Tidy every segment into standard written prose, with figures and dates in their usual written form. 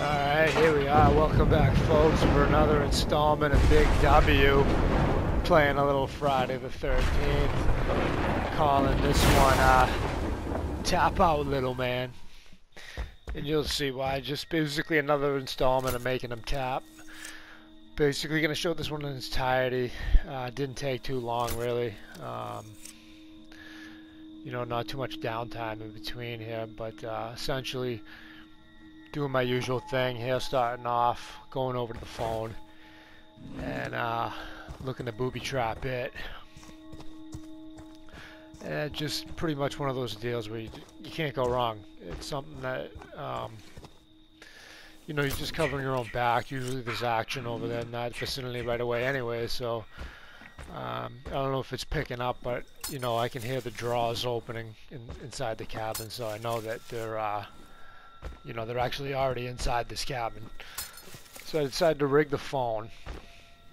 Alright, here we are. Welcome back, folks, for another installment of Big W. Playing a little Friday the 13th. Calling this one, Tap Out Little Man. And you'll see why. Just basically another installment of making them tap. Basically going to show this one in its entirety. Didn't take too long, really. You know, not too much downtime in between here, but essentially doing my usual thing here, starting off, going over to the phone, and looking to booby trap it. And just pretty much one of those deals where you can't go wrong. It's something that, you know, you're just covering your own back. Usually there's action over there in that vicinity right away anyway, so I don't know if it's picking up, but, you know, I can hear the drawers opening inside the cabin, so I know that they're, you know, they're actually already inside this cabin. So I decided to rig the phone.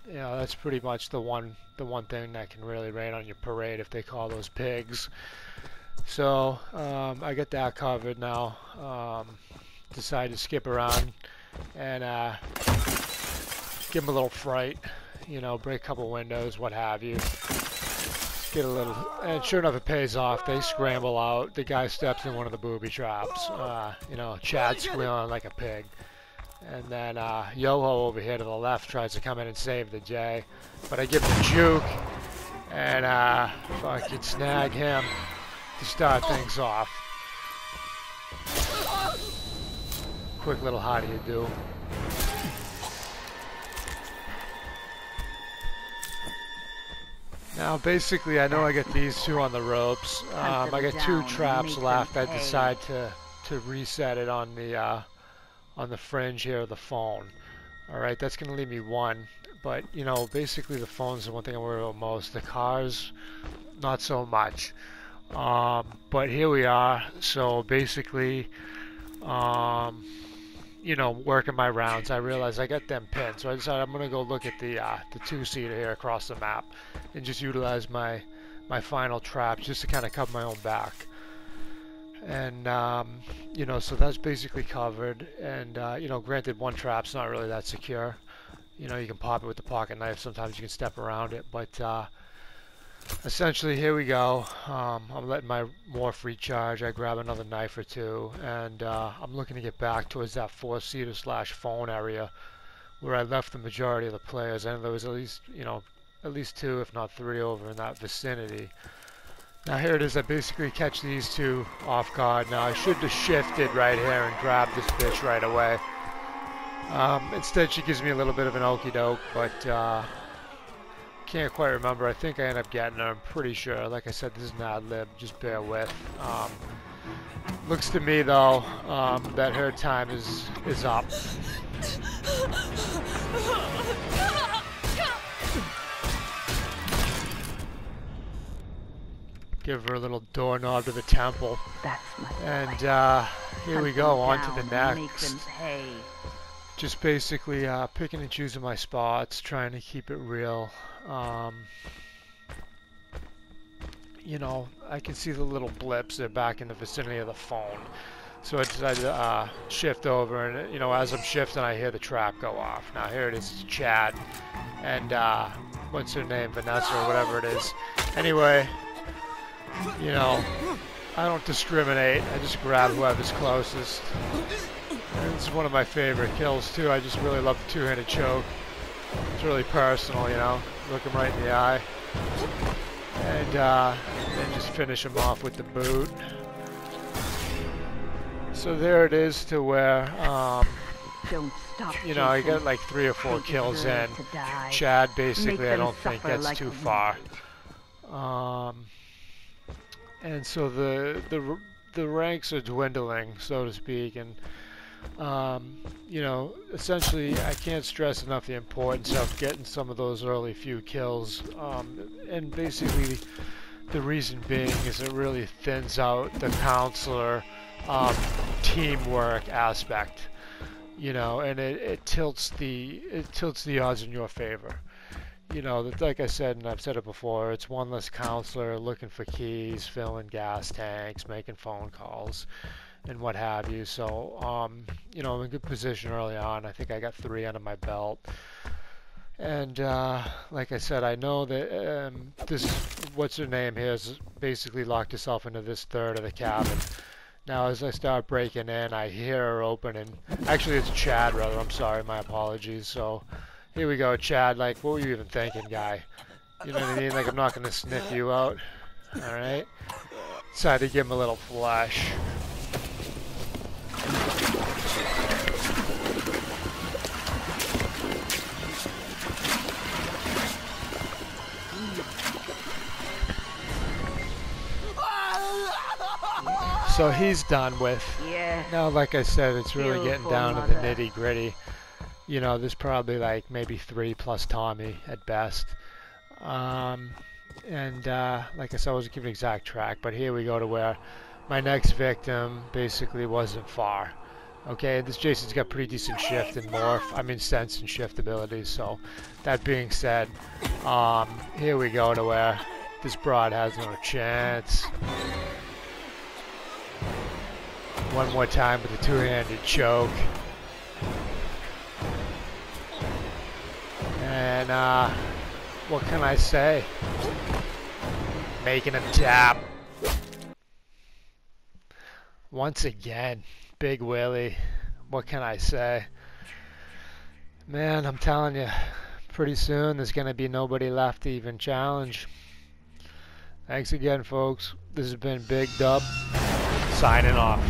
You know, that's pretty much the one thing that can really rain on your parade, if they call those pigs. So I got that covered now. Decided to skip around and give them a little fright. You know, break a couple windows, what have you. Get a little, and sure enough, it pays off. They scramble out. The guy steps in one of the booby traps. You know, Chad squealing like a pig. And then Yoho over here to the left tries to come in and save the day, but I give him a juke and fucking snag him to start things off. Quick little how do you do. Now basically I know I got these two on the ropes. I got two traps left. I decide to reset it on the fringe here of the phone. Alright, that's gonna leave me one. But you know, basically the phone's the one thing I worry about most. The cars, not so much. But here we are. So basically, you know, working my rounds, I realized I got them pinned, so I decided I'm gonna go look at the two-seater here across the map, and just utilize my final trap just to kind of cover my own back. And you know, so that's basically covered. And you know, granted, one trap's not really that secure. You know, you can pop it with the pocket knife. Sometimes you can step around it, but essentially, here we go. I'm letting my morph recharge. I grab another knife or two, and I'm looking to get back towards that four-seater / phone area where I left the majority of the players. I know there was at least, you know, at least two, if not three, over in that vicinity. Now here it is. I basically catch these two off guard. Now I should have shifted right here and grabbed this bitch right away. Instead, she gives me a little bit of an okey doke, but can't quite remember. I think I end up getting her. I'm pretty sure. Like I said, this is an ad lib. Just bear with. Looks to me though that her time is up. Give her a little doorknob to the temple. That's my and here we go, on to the next. Pay. Just basically picking and choosing my spots, trying to keep it real. You know, I can see the little blips. They're back in the vicinity of the phone. So I decided to shift over, and you know, as I'm shifting, I hear the trap go off. Now here it is, it's Chad, and what's her name, Vanessa or whatever it is. Anyway, you know, I don't discriminate. I just grab whoever's closest. And this is one of my favorite kills too. I just really love the two-handed choke. It's really personal, you know. Look him right in the eye, and then just finish him off with the boot. So there it is, to where Don't stop, you know, I Jason. got like 3 or 4 They kills in. deserve to die. Chad Make basically, I them don't think suffer gets like too we far. did. And so the ranks are dwindling, so to speak, and you know, essentially, I can't stress enough the importance of getting some of those early few kills. And basically, the reason being is it really thins out the counselor teamwork aspect. You know, and it tilts the odds in your favor. You know, like I said, and I've said it before, it's one less counselor looking for keys, filling gas tanks, making phone calls. and what have you. So, you know, I'm in good position early on. I think I got 3 under my belt. And like I said, I know that this, what's her name here, has basically locked herself into this third of the cabin. Now, as I start breaking in, I hear her open, and actually it's Chad, rather. I'm sorry, my apologies. So, here we go, Chad. Like, what were you even thinking, guy? You know what I mean? Like, I'm not going to sniff you out. All right? Decided to give him a little flash. So he's done with. Yeah. Now, like I said, it's really getting Beautiful down to the mother. nitty gritty. You know, there's probably like maybe 3 plus Tommy at best. And like I said, I wasn't giving an exact track, but here we go to where my next victim basically wasn't far. Okay, this Jason's got pretty decent shift and morph, I mean sense and shift abilities. So that being said, here we go to where this broad has no chance. One more time with the two-handed choke. And what can I say? Making him tap. Once again, Big Willie. What can I say? Man, I'm telling you, pretty soon there's going to be nobody left to even challenge. Thanks again, folks. This has been Big Dub, signing off.